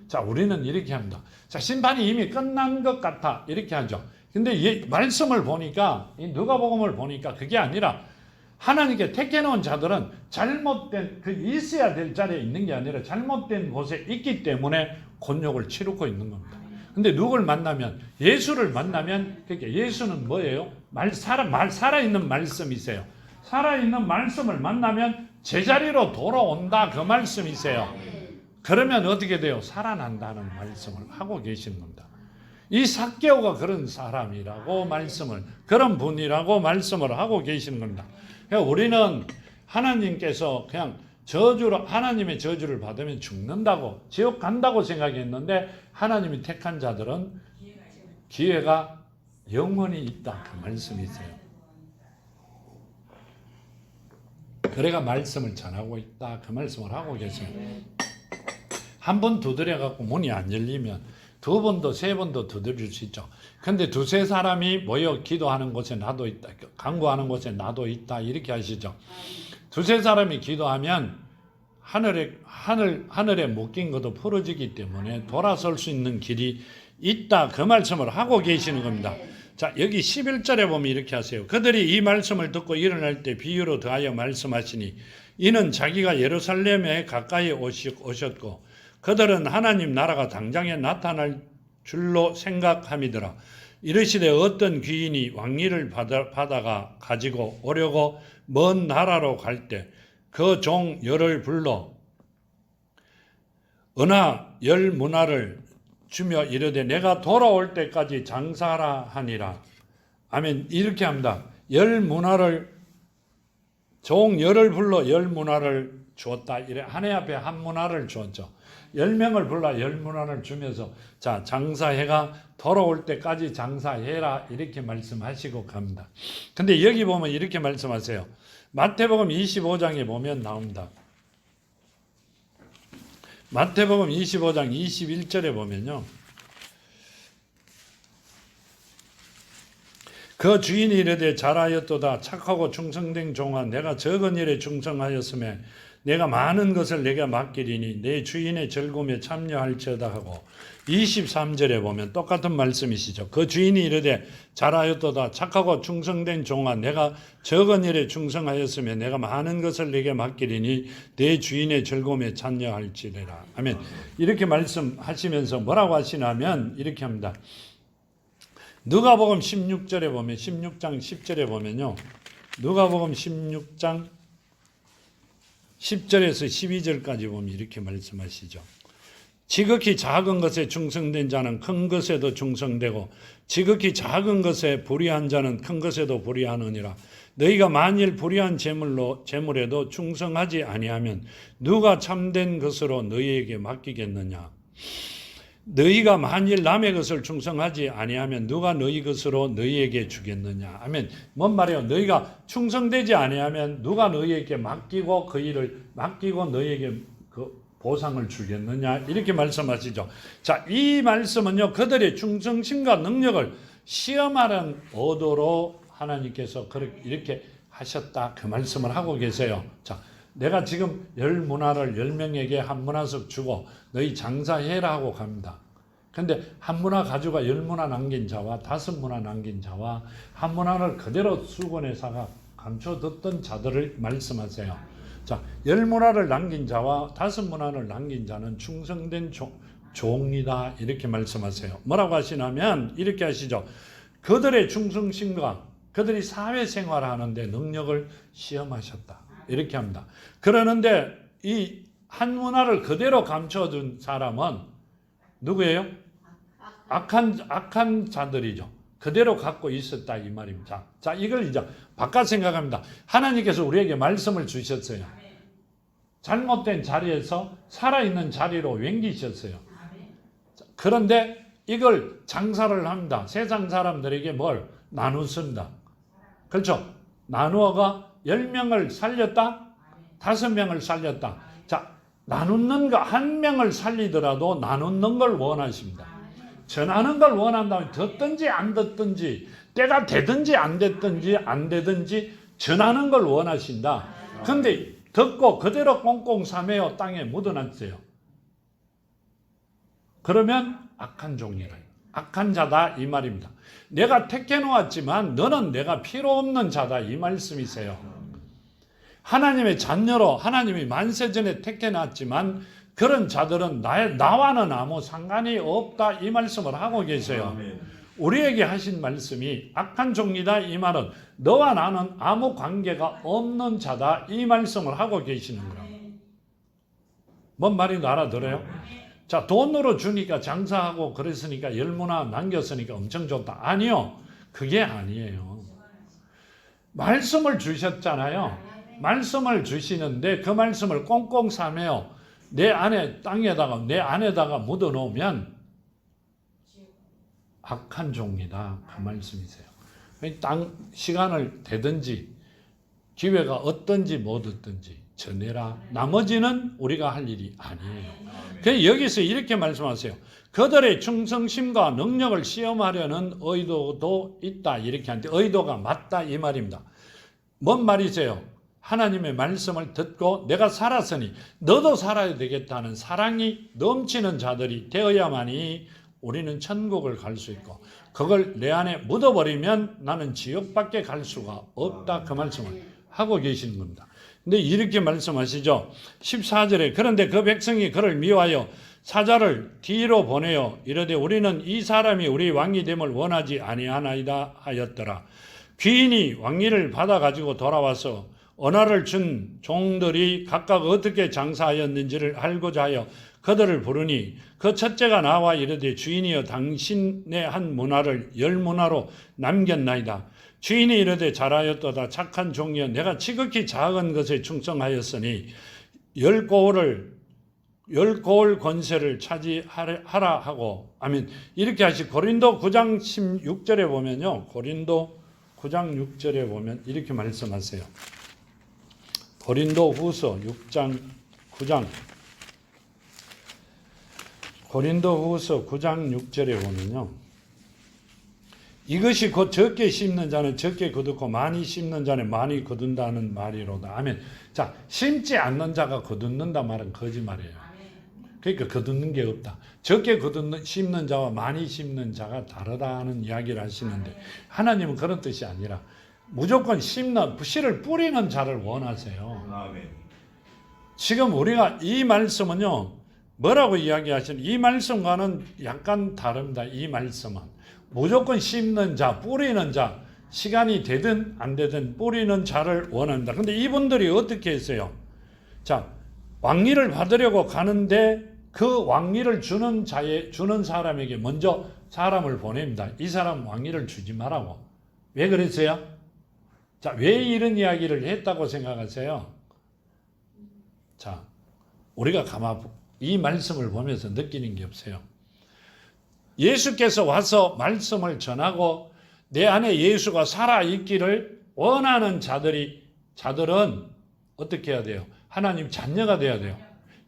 자 우리는 이렇게 합니다. 자 심판이 이미 끝난 것 같아 이렇게 하죠. 근데 말씀을 보니까 이 누가복음을 보니까 그게 아니라 하나님께 택해놓은 자들은 잘못된 그 있어야 될 자리에 있는 게 아니라 잘못된 곳에 있기 때문에 곤욕을 치르고 있는 겁니다. 근데 누굴 만나면 예수를 만나면 그러니까 예수는 뭐예요? 살아있는 말씀이세요. 살아있는 말씀을 만나면 제자리로 돌아온다 그 말씀이세요. 그러면 어떻게 돼요? 살아난다는 말씀을 하고 계시는 겁니다. 이 삭개오가 그런 사람이라고 그런 분이라고 말씀을 하고 계시는 겁니다. 그러니까 우리는 하나님께서 그냥 하나님의 저주를 받으면 죽는다고 지옥 간다고 생각했는데 하나님이 택한 자들은 기회가 영원히 있다 그 말씀이세요. 그래가 말씀을 전하고 있다 그 말씀을 하고 계세요. 한 번 두드려 갖고 문이 안 열리면 두 번도 세 번도 두드릴 수 있죠. 근데 두세 사람이 모여 기도하는 곳에 나도 있다, 간구하는 곳에 나도 있다 이렇게 하시죠. 두세 사람이 기도하면 하늘에 묶인 것도 풀어지기 때문에 돌아설 수 있는 길이 있다 그 말씀을 하고 계시는 겁니다. 자 여기 11절에 보면 이렇게 하세요. 그들이 이 말씀을 듣고 일어날 때 비유로 더하여 말씀하시니 이는 자기가 예루살렘에 가까이 오셨고 그들은 하나님 나라가 당장에 나타날 줄로 생각함이더라. 이르시되 어떤 귀인이 왕위를 받아가 가지고 오려고 먼 나라로 갈 때 그 종 열을 불러 은하 열 문화를 주며 이르되 내가 돌아올 때까지 장사하라 하니라. 아멘. 이렇게 합니다. 종 열을 불러 열 문화를 주었다. 이래 한 해 앞에 한 문화를 주었죠. 10명을 불러 10문화를 주면서 자 장사해가 돌아올 때까지 장사해라 이렇게 말씀하시고 갑니다. 근데 여기 보면 이렇게 말씀하세요. 마태복음 25장에 보면 나옵니다. 마태복음 25장 21절에 보면요. 그 주인이 이르되 잘하였도다 착하고 충성된 종아 내가 적은 일에 충성하였음에 내가 많은 것을 내게 맡기리니 내 주인의 즐거움에 참여할지어다 하고 23절에 보면 똑같은 말씀이시죠. 그 주인이 이르되 잘하였도다 착하고 충성된 종아 내가 적은 일에 충성하였으면 내가 많은 것을 내게 맡기리니 내 주인의 즐거움에 참여할지니라. 아멘. 이렇게 말씀하시면서 뭐라고 하시냐면 이렇게 합니다. 누가복음 16절에 보면 16장 10절에 보면요. 누가복음 16장 10절에서 12절까지 보면 이렇게 말씀하시죠. 지극히 작은 것에 충성된 자는 큰 것에도 충성되고 지극히 작은 것에 불의한 자는 큰 것에도 불의하느니라. 너희가 만일 불의한 재물에도 충성하지 아니하면 누가 참된 것으로 너희에게 맡기겠느냐. 너희가 만일 남의 것을 충성하지 아니하면 누가 너희 것으로 너희에게 주겠느냐. 아멘. 뭔 말이에요? 너희가 충성되지 아니하면 누가 너희에게 맡기고 그 일을 맡기고 너희에게 그 보상을 주겠느냐. 이렇게 말씀하시죠. 자, 이 말씀은요. 그들의 충성심과 능력을 시험하는 의도로 하나님께서 이렇게 하셨다. 그 말씀을 하고 계세요. 자, 내가 지금 10문화를 10명에게 한 문화씩 주고 너희 장사해라 하고 갑니다. 근데 한 문화 가지고 10문화 남긴 자와 5문화 남긴 자와 한 문화를 그대로 수건에다가 감춰뒀던 자들을 말씀하세요. 자, 10문화를 남긴 자와 5문화를 남긴 자는 충성된 종이다. 이렇게 말씀하세요. 뭐라고 하시냐면 이렇게 하시죠. 그들의 충성심과 그들이 사회생활하는데 능력을 시험하셨다. 이렇게 합니다. 그러는데 이 한 문화를 그대로 감춰둔 사람은 누구예요? 악한 자들이죠. 그대로 갖고 있었다 이 말입니다. 자, 이걸 이제 바깥 생각합니다. 하나님께서 우리에게 말씀을 주셨어요. 잘못된 자리에서 살아있는 자리로 옮기셨어요. 그런데 이걸 장사를 합니다. 세상 사람들에게 뭘 나누습니다. 그렇죠? 나누어가 10명을 살렸다? 5명을 살렸다. 자, 나누는 거 1명을 살리더라도 나누는 걸 원하십니다. 전하는 걸 원한다면 듣든지 안 듣든지 때가 되든지 안 되든지 전하는 걸 원하신다. 근데 듣고 그대로 꽁꽁 싸매어 땅에 묻어놨어요. 그러면 악한 종이라. 악한 자다 이 말입니다. 내가 택해 놓았지만 너는 내가 필요 없는 자다 이 말씀이세요. 하나님의 자녀로 하나님이 만세전에 택해 놨지만 그런 자들은 나와는 아무 상관이 없다 이 말씀을 하고 계세요. 우리에게 하신 말씀이 악한 종이다 이 말은 너와 나는 아무 관계가 없는 자다 이 말씀을 하고 계시는 거라. 뭔 말인지 알아들어요? 자, 돈으로 주니까 장사하고 그랬으니까 10문화 남겼으니까 엄청 좋다. 아니요. 그게 아니에요. 말씀을 주셨잖아요. 말씀을 주시는데 그 말씀을 꽁꽁 싸매어 내 안에다가 묻어 놓으면 악한 종이다. 그 말씀이세요. 시간을 되든지 기회가 어떤지 못 얻든지 전해라. 나머지는 우리가 할 일이 아니에요. 그래서 여기서 이렇게 말씀하세요. 그들의 충성심과 능력을 시험하려는 의도도 있다. 이렇게 하는데 의도가 맞다 이 말입니다. 뭔 말이세요? 하나님의 말씀을 듣고 내가 살았으니 너도 살아야 되겠다는 사랑이 넘치는 자들이 되어야만이 우리는 천국을 갈 수 있고 그걸 내 안에 묻어버리면 나는 지옥밖에 갈 수가 없다. 그 말씀을 하고 계시는 겁니다. 근데 이렇게 말씀하시죠. 14절에 그런데 그 백성이 그를 미워하여 사자를 뒤로 보내어 이르되 우리는 이 사람이 우리 왕이 됨을 원하지 아니하나이다 하였더라. 귀인이 왕위를 받아가지고 돌아와서 언어를 준 종들이 각각 어떻게 장사하였는지를 알고자 하여 그들을 부르니 그 첫째가 나와 이르되 주인이여 당신의 한 문화를 10문화로 남겼나이다. 주인이 이르되 잘하였도다. 착한 종이여 내가 지극히 작은 것에 충성하였으니 10고을 권세를 차지하라 하고 아멘. 이렇게 하시 고린도 9장 16절에 보면요. 고린도 9장 6절에 보면 이렇게 말씀하세요. 고린도 후서 9장 6절에 보면요. 이것이 곧 적게 심는 자는 적게 거두고 많이 심는 자는 많이 거둔다는 말이로다. 아멘. 자, 심지 않는 자가 거둔는다 말은 거짓말이에요. 그러니까 거두는 게 없다. 적게 심는 자와 많이 심는 자가 다르다는 이야기를 하시는데 하나님은 그런 뜻이 아니라 무조건 씨를 뿌리는 자를 원하세요. 아멘. 지금 우리가 이 말씀은요, 뭐라고 이야기하시는, 이 말씀과는 약간 다릅니다. 이 말씀은 무조건 심는 자, 뿌리는 자, 시간이 되든 안 되든 뿌리는 자를 원한다. 근데 이분들이 어떻게 했어요? 자, 왕위를 받으려고 가는데 그 왕위를 주는 사람에게 먼저 사람을 보냅니다. 이 사람 왕위를 주지 말라고. 왜 그랬어요? 자, 왜 이런 이야기를 했다고 생각하세요? 자, 우리가 이 말씀을 보면서 느끼는 게 없어요. 예수께서 와서 말씀을 전하고 내 안에 예수가 살아있기를 원하는 자들은 어떻게 해야 돼요? 하나님 자녀가 돼야 돼요.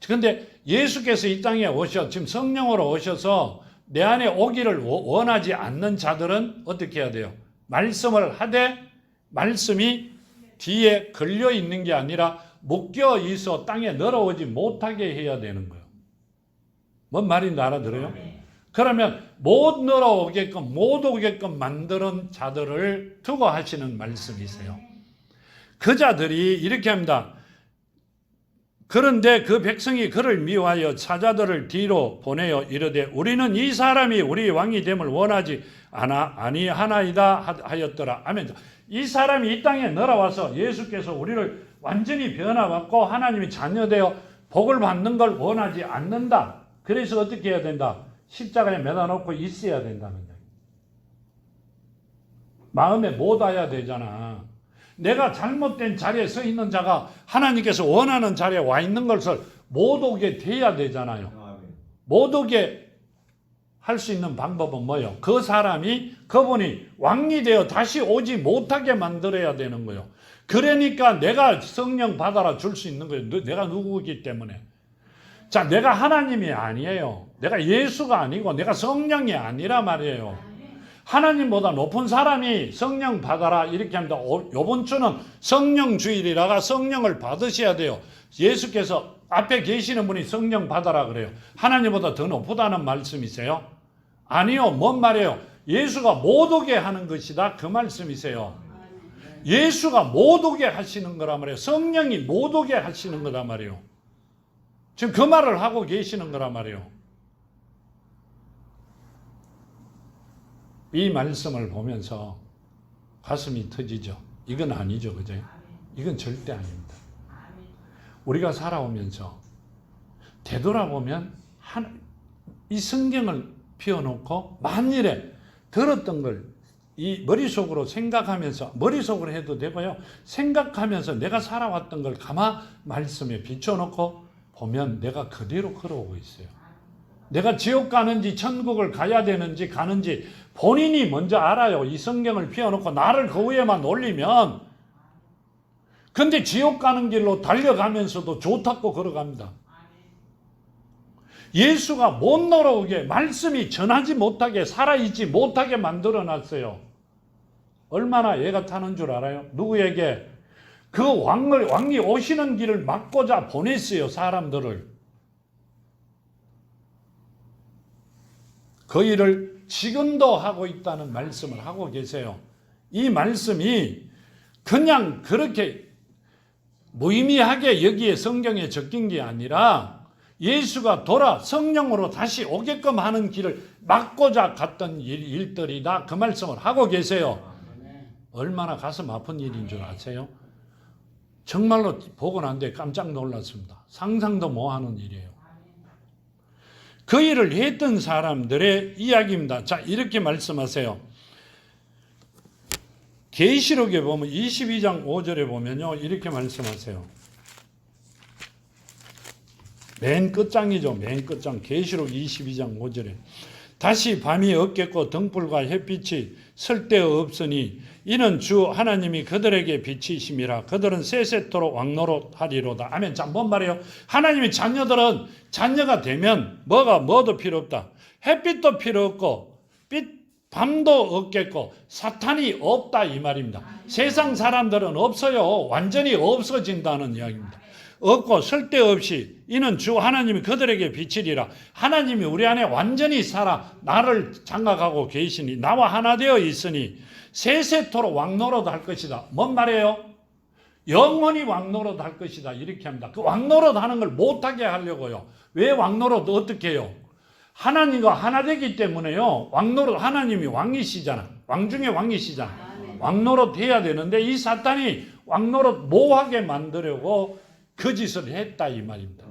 그런데 예수께서 이 땅에 지금 성령으로 오셔서 내 안에 오기를 원하지 않는 자들은 어떻게 해야 돼요? 말씀을 하되 말씀이 뒤에 걸려 있는 게 아니라 묶여 있어 땅에 늘어오지 못하게 해야 되는 거예요. 뭔 말인지 알아들어요? 그러면 못 늘어오게끔 못 오게끔 만드는 자들을 두고 하시는 말씀이세요. 그 자들이 이렇게 합니다. 그런데 그 백성이 그를 미워하여 사자들을 뒤로 보내어 이르되 우리는 이 사람이 우리 왕이 됨을 원하지 아니하나이다 하였더라. 아멘. 이 사람이 이 땅에 날아와서 예수께서 우리를 완전히 변화받고 하나님이 자녀되어 복을 받는 걸 원하지 않는다. 그래서 어떻게 해야 된다? 십자가에 매달아놓고 있어야 된다는 얘기. 마음에 못 와야 되잖아. 내가 잘못된 자리에 서 있는 자가 하나님께서 원하는 자리에 와 있는 것을 못 오게 돼야 되잖아요. 못 오게 할 수 있는 방법은 뭐예요? 그분이 왕이 되어 다시 오지 못하게 만들어야 되는 거예요. 그러니까 내가 성령 받아라 줄 수 있는 거예요. 내가 누구이기 때문에. 자, 내가 하나님이 아니에요. 내가 예수가 아니고 내가 성령이 아니라 말이에요. 하나님보다 높은 사람이 성령 받아라 이렇게 합니다. 이번 주는 성령 주일이라가 성령을 받으셔야 돼요. 예수께서 앞에 계시는 분이 성령 받아라 그래요. 하나님보다 더 높다는 말씀이세요? 아니요. 뭔 말이에요? 예수가 못 오게 하는 것이다. 그 말씀이세요. 예수가 못 오게 하시는 거란 말이에요. 성령이 못 오게 하시는 거란 말이에요. 지금 그 말을 하고 계시는 거란 말이에요. 이 말씀을 보면서 가슴이 터지죠. 이건 아니죠. 그죠? 이건 절대 아닙니다. 우리가 살아오면서 되돌아보면 이 성경을 피워놓고 만일에 들었던 걸 이 머릿속으로 생각하면서 머릿속으로 해도 되고요. 생각하면서 내가 살아왔던 걸 가만 말씀에 비춰놓고 보면 내가 그대로 걸어오고 있어요. 내가 지옥 가는지 천국을 가야 되는지 가는지 본인이 먼저 알아요. 이 성경을 피워놓고 나를 그 위에만 올리면. 근데 지옥 가는 길로 달려가면서도 좋다고 걸어갑니다. 예수가 못 놀아오게 말씀이 전하지 못하게 살아있지 못하게 만들어놨어요. 얼마나 애가 타는 줄 알아요? 누구에게? 그 왕이 오시는 길을 막고자 보냈어요. 사람들을. 그 일을 지금도 하고 있다는 말씀을 하고 계세요. 이 말씀이 그냥 그렇게 무의미하게 여기에 성경에 적힌 게 아니라 예수가 성령으로 다시 오게끔 하는 길을 막고자 갔던 일들이다. 그 말씀을 하고 계세요. 얼마나 가슴 아픈 일인 줄 아세요? 정말로 보고 난 뒤에 깜짝 놀랐습니다. 상상도 못하는 일이에요. 그 일을 했던 사람들의 이야기입니다. 자, 이렇게 말씀하세요. 계시록에 보면 22장 5절에 보면요. 이렇게 말씀하세요. 맨 끝장이죠. 맨 끝장. 계시록 22장 5절에. 다시 밤이 없겠고 등불과 햇빛이 쓸데없으니 이는 주 하나님이 그들에게 빛이심이라. 그들은 세세토록 왕노릇하리로다. 아멘. 자, 뭔 말이에요? 하나님의 자녀가 되면 뭐도 필요 없다. 햇빛도 필요 없고 밤도 없겠고 사탄이 없다 이 말입니다. 세상 사람들은 없어요. 완전히 없어진다는 이야기입니다. 없고 쓸데없이 이는 주 하나님이 그들에게 비치리라. 하나님이 우리 안에 완전히 살아 나를 장악하고 계시니 나와 하나 되어 있으니 세세토록 왕노릇 할 것이다. 뭔 말이에요? 영원히 왕노릇 할 것이다. 이렇게 합니다. 그 왕노릇 하는 걸 못하게 하려고요. 왜 왕노릇 어떻게 해요? 하나님과 하나 되기 때문에요. 왕노릇 하나님이 왕이시잖아. 왕 중에 왕이시잖아. 왕노릇 해야 되는데 이 사탄이 왕노릇 못하게 만들려고 그 짓을 했다 이 말입니다.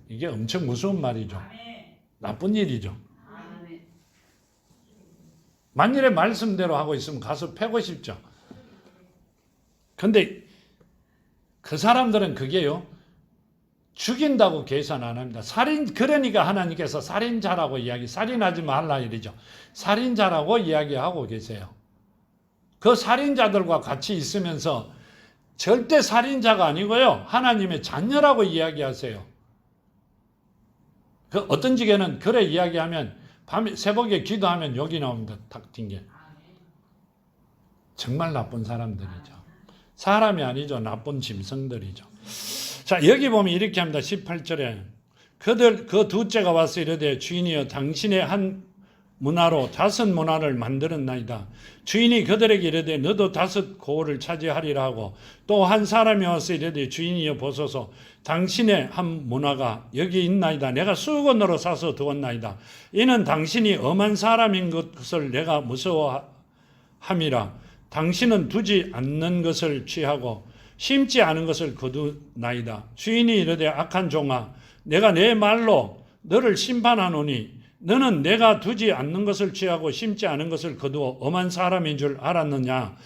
이게 엄청 무서운 말이죠. 나쁜 일이죠. 만일에 말씀대로 하고 있으면 가서 패고 싶죠. 근데 그 사람들은 그게요. 죽인다고 계산 안 합니다. 그러니까 하나님께서 살인자라고 살인하지 말라 이러죠. 살인자라고 이야기하고 계세요. 그 살인자들과 같이 있으면서 절대 살인자가 아니고요. 하나님의 자녀라고 이야기하세요. 그 어떤 지게는 그래 이야기하면 밤에 새벽에 기도하면 욕이 나옵니다. 탁 튕겨. 정말 나쁜 사람들이죠. 사람이 아니죠. 나쁜 짐승들이죠. 자, 여기 보면 이렇게 합니다. 18절에 그 둘째가 와서 이르되 주인이여 당신의 한 문화로 5 문화를 만들었나이다. 주인이 그들에게 이르되 너도 5 고을을 차지하리라 하고 또 한 사람이 와서 이르되 주인이여 보소서 당신의 한 문화가 여기 있나이다. 내가 수건으로 싸서 두었나이다. 이는 당신이 엄한 사람인 것을 내가 무서워함이라. 당신은 두지 않는 것을 취하고 심지 않은 것을 거두나이다. 주인이 이르되 악한 종아 내가 내 말로 너를 심판하노니 너는 내가 두지 않는 것을 취하고 심지 않은 것을 거두어 엄한 사람인 줄 알았느냐.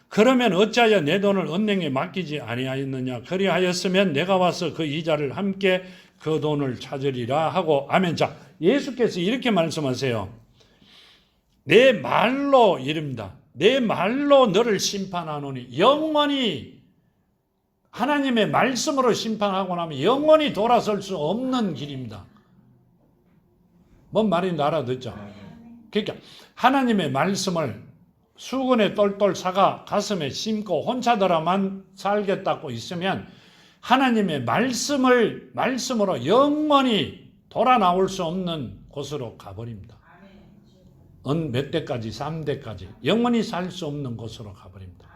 그러면 어찌하여 내 돈을 은행에 맡기지 아니하였느냐. 그리하였으면 내가 와서 그 이자를 함께 그 돈을 찾으리라 하고 아멘. 자, 예수께서 이렇게 말씀하세요. 내 말로 이릅니다. 내 말로 너를 심판하노니 영원히 하나님의 말씀으로 심판하고 나면 영원히 돌아설 수 없는 길입니다. 뭔 말인지 알아듣죠? 그러니까 하나님의 말씀을 수건에 똘똘 사가 가슴에 심고 혼자더라만 살겠다고 있으면 하나님의 말씀으로 영원히 돌아 나올 수 없는 곳으로 가버립니다. 몇 대까지 3대까지 영원히 살 수 없는 곳으로 가버립니다.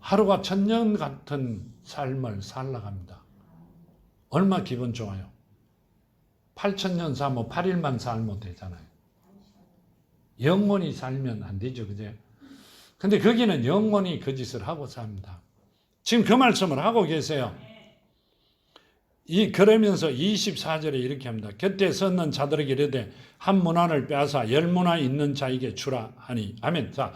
하루가 천년 같은 삶을 살아갑니다. 얼마 기분 좋아요. 8,000년 살면 8일만 살면 되잖아요. 영원히 살면 안 되죠. 그죠? 근데 거기는 영원히 그 짓을 하고 삽니다. 지금 그 말씀을 하고 계세요. 그러면서 24절에 이렇게 합니다. 곁에 섰는 자들에게 이르되 한 문화를 빼앗아 10문화 있는 자에게 주라 하니. 아멘. 자,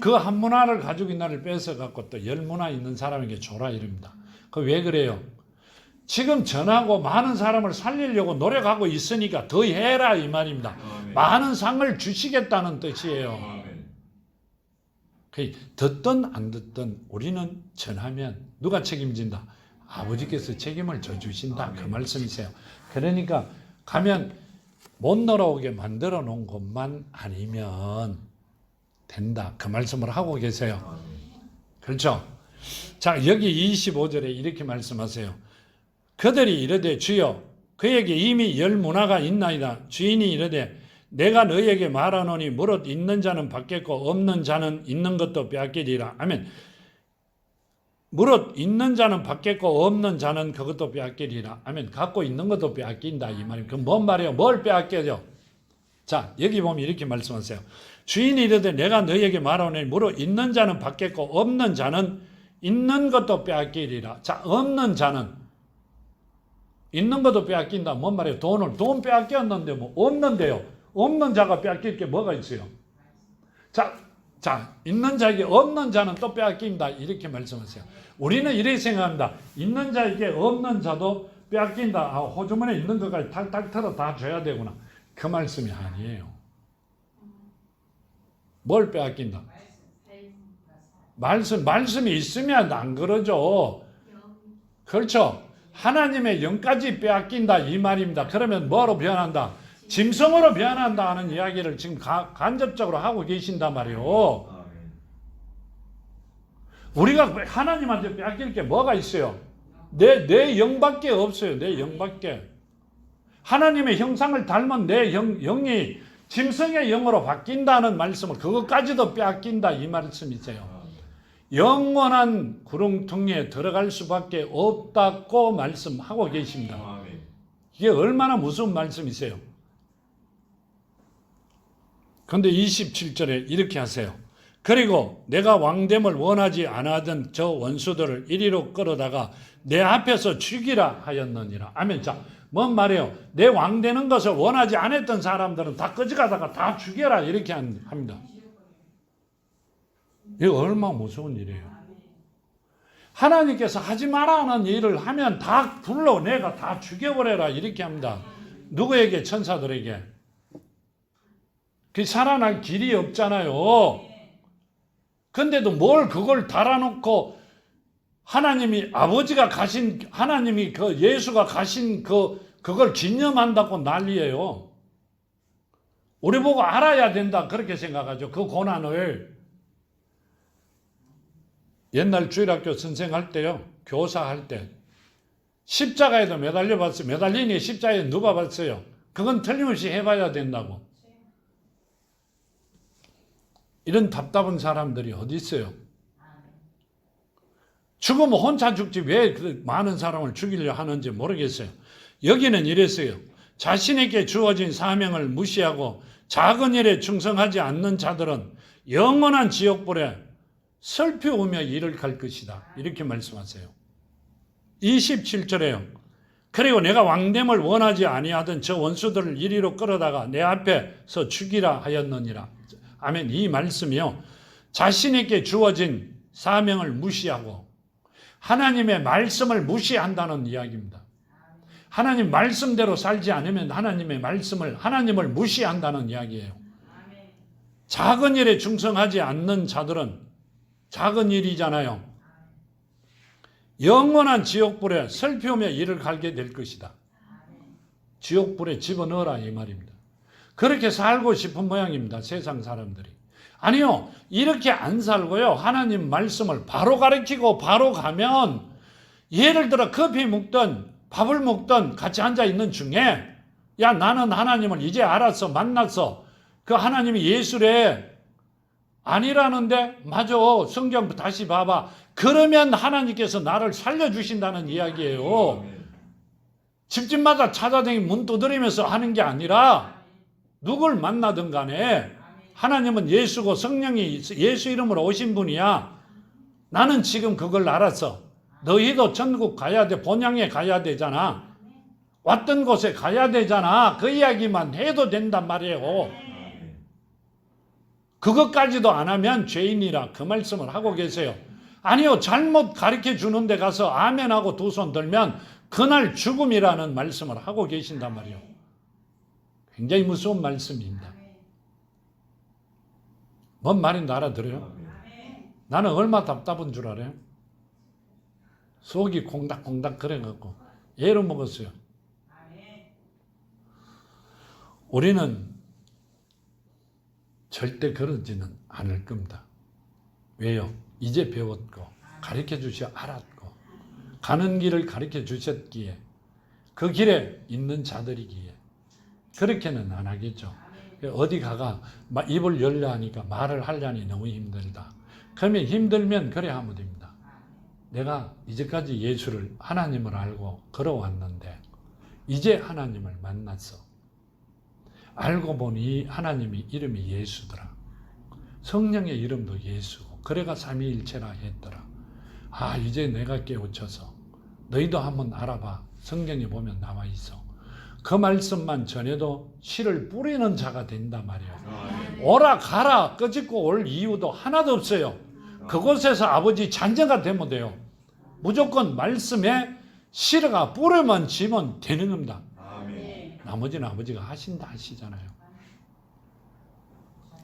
그 한 문화를 가지고 있는 나를 뺏어갖고 또 10문화 있는 사람에게 줘라 이럽니다. 그 왜 그래요? 지금 전하고 많은 사람을 살리려고 노력하고 있으니까 더 해라 이 말입니다. 아멘. 많은 상을 주시겠다는 뜻이에요. 듣든 안 듣든 우리는 전하면 누가 책임진다? 아버지께서 책임을 져주신다. 그 말씀이세요. 그러니까 가면 못 놀아오게 만들어 놓은 것만 아니면 된다. 그 말씀을 하고 계세요. 그렇죠? 자, 여기 25절에 이렇게 말씀하세요. 그들이 이르되 주여 그에게 이미 10문화가 있나이다. 주인이 이르되 내가 너희에게 말하노니 무릇 있는 자는 받겠고 없는 자는 있는 것도 빼앗기리라. 아멘. 무릇 있는 자는 받겠고 없는 자는 그것도 빼앗기리라. 아멘. 갖고 있는 것도 빼앗긴다 이 말이에요. 그럼 뭔 말이에요? 뭘 빼앗겨요? 자, 여기 보면 이렇게 말씀하세요. 주인이 이르되 내가 너희에게 말하노니 무릇 있는 자는 받겠고 없는 자는 있는 것도 빼앗기리라. 자, 없는 자는 있는 것도 빼앗긴다. 뭔 말이에요? 돈 빼앗겼는데 뭐 없는데요. 없는 자가 빼앗길 게 뭐가 있어요? 자, 있는 자에게 없는 자는 또 빼앗긴다. 이렇게 말씀하세요. 우리는 이렇게 생각합니다. 있는 자에게 없는 자도 빼앗긴다. 호주머니에 있는 것까지 탁탁 털어 다 줘야 되구나. 그 말씀이 아니에요. 뭘 빼앗긴다? 말씀이 있으면 안 그러죠. 그렇죠. 하나님의 영까지 빼앗긴다 이 말입니다. 그러면 뭐로 변한다? 짐승으로 변한다는 이야기를 지금 간접적으로 하고 계신단 말이에요. 우리가 하나님한테 빼앗길 게 뭐가 있어요? 내 영밖에 없어요. 내 영밖에. 하나님의 형상을 닮은 내 영이 짐승의 영으로 바뀐다는 말씀을 그것까지도 빼앗긴다 이 말씀이세요. 영원한 구렁텅이에 들어갈 수밖에 없다고 말씀하고 계십니다. 이게 얼마나 무서운 말씀이세요. 그런데 27절에 이렇게 하세요. 그리고 내가 왕됨을 원하지 않았던 저 원수들을 이리로 끌어다가 내 앞에서 죽이라 하였느니라. 아멘. 자, 뭔 말이에요? 내 왕되는 것을 원하지 않았던 사람들은 다 끄집어다가 다 죽여라 이렇게 합니다. 이게 얼마나 무서운 일이에요. 하나님께서 하지 말라는 일을 하면 다 불러내가 다 죽여버려라 이렇게 합니다. 누구에게? 천사들에게. 그 살아날 길이 없잖아요. 근데도 뭘 그걸 달아놓고 하나님이 아버지가 가신 하나님이 그 예수가 가신 그걸 기념한다고 난리예요. 우리 보고 알아야 된다 그렇게 생각하죠. 그 고난을. 옛날 주일학교 선생할 때요. 교사할 때 십자가에도 매달려 봤어요. 매달리니 십자가에 누가 봤어요. 그건 틀림없이 해봐야 된다고. 이런 답답한 사람들이 어디 있어요? 죽으면 혼자 죽지 왜 많은 사람을 죽이려 하는지 모르겠어요. 여기는 이랬어요. 자신에게 주어진 사명을 무시하고 작은 일에 충성하지 않는 자들은 영원한 지옥불에 슬피우며 이를 갈 것이다. 이렇게 말씀하세요. 27절에요. 그리고 내가 왕됨을 원하지 아니하던 저 원수들을 이리로 끌어다가 내 앞에서 죽이라 하였느니라. 아멘. 이 말씀이요. 자신에게 주어진 사명을 무시하고 하나님의 말씀을 무시한다는 이야기입니다. 하나님 말씀대로 살지 않으면 하나님을 무시한다는 이야기예요. 작은 일에 충성하지 않는 자들은 작은 일이잖아요. 영원한 지옥불에 슬피우며 이를 갈게 될 것이다. 지옥불에 집어넣어라 이 말입니다. 그렇게 살고 싶은 모양입니다. 세상 사람들이. 아니요. 이렇게 안 살고요. 하나님 말씀을 바로 가르치고 바로 가면 예를 들어 커피 먹든 밥을 먹든 같이 앉아있는 중에 야 나는 하나님을 이제 알았어. 만났어. 그 하나님이 예수래. 아니라는데 맞아. 성경 다시 봐봐. 그러면 하나님께서 나를 살려주신다는 이야기예요. 집집마다 찾아다니 문 두드리면서 하는 게 아니라 누굴 만나든 간에 하나님은 예수고 성령이 예수 이름으로 오신 분이야. 나는 지금 그걸 알았어. 너희도 천국 가야 돼. 본향에 가야 되잖아. 왔던 곳에 가야 되잖아. 그 이야기만 해도 된단 말이에요. 그것까지도 안 하면 죄인이라 그 말씀을 하고 계세요. 아니요. 잘못 가르쳐 주는 데 가서 아멘하고 두 손 들면 그날 죽음이라는 말씀을 하고 계신단 말이에요. 굉장히 무서운 말씀입니다. 뭔 말인지 알아들어요? 나는 얼마나 답답한 줄 알아요? 속이 콩닥콩닥 그래갖고 애를 먹었어요. 우리는 절대 그러지는 않을 겁니다. 왜요? 이제 배웠고 가르쳐 주셔 알았고 가는 길을 가르쳐 주셨기에 그 길에 있는 자들이기에 그렇게는 안 하겠죠. 어디 가가 입을 열려 하니까 말을 하려니 너무 힘들다. 그러면 힘들면 그래 하면 됩니다. 내가 이제까지 예수를 하나님을 알고 걸어왔는데 이제 하나님을 만났어. 알고 보니 하나님이 이름이 예수더라. 성령의 이름도 예수고 그래가 삼위일체라 했더라. 아 이제 내가 깨우쳐서 너희도 한번 알아봐. 성경에 보면 나와 있어. 그 말씀만 전해도 씨를 뿌리는 자가 된단 말이에요. 오라 가라 끄집고 올 이유도 하나도 없어요. 그곳에서 아버지 잔재가 되면 돼요. 무조건 말씀에 씨가 뿌리면 지면 되는 겁니다. 나머지는 아버지가 하신다 하시잖아요.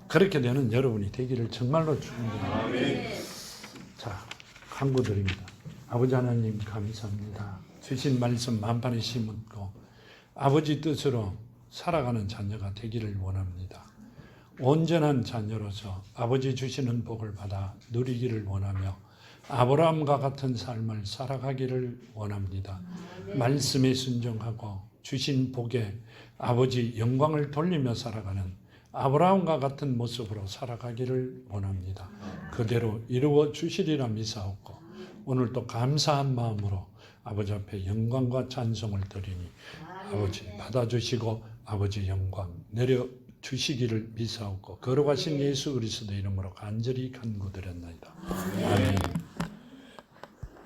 그렇게 되는 여러분이 되기를 정말로 축원드립니다. 자, 간구드립니다. 아버지 하나님 감사합니다. 주신 말씀 만판에 심었고 아버지 뜻으로 살아가는 자녀가 되기를 원합니다. 온전한 자녀로서 아버지 주시는 복을 받아 누리기를 원하며 아브라함과 같은 삶을 살아가기를 원합니다. 말씀에 순종하고 주신 복에 아버지 영광을 돌리며 살아가는 아브라함과 같은 모습으로 살아가기를 원합니다. 그대로 이루어 주시리라 믿사옵고 오늘도 감사한 마음으로 아버지 앞에 영광과 찬송을 드리니 아버지 받아주시고 아버지 영광 내려주시기를 믿사옵고 거룩하신 예수 그리스도 이름으로 간절히 간구드렸나이다. 아멘.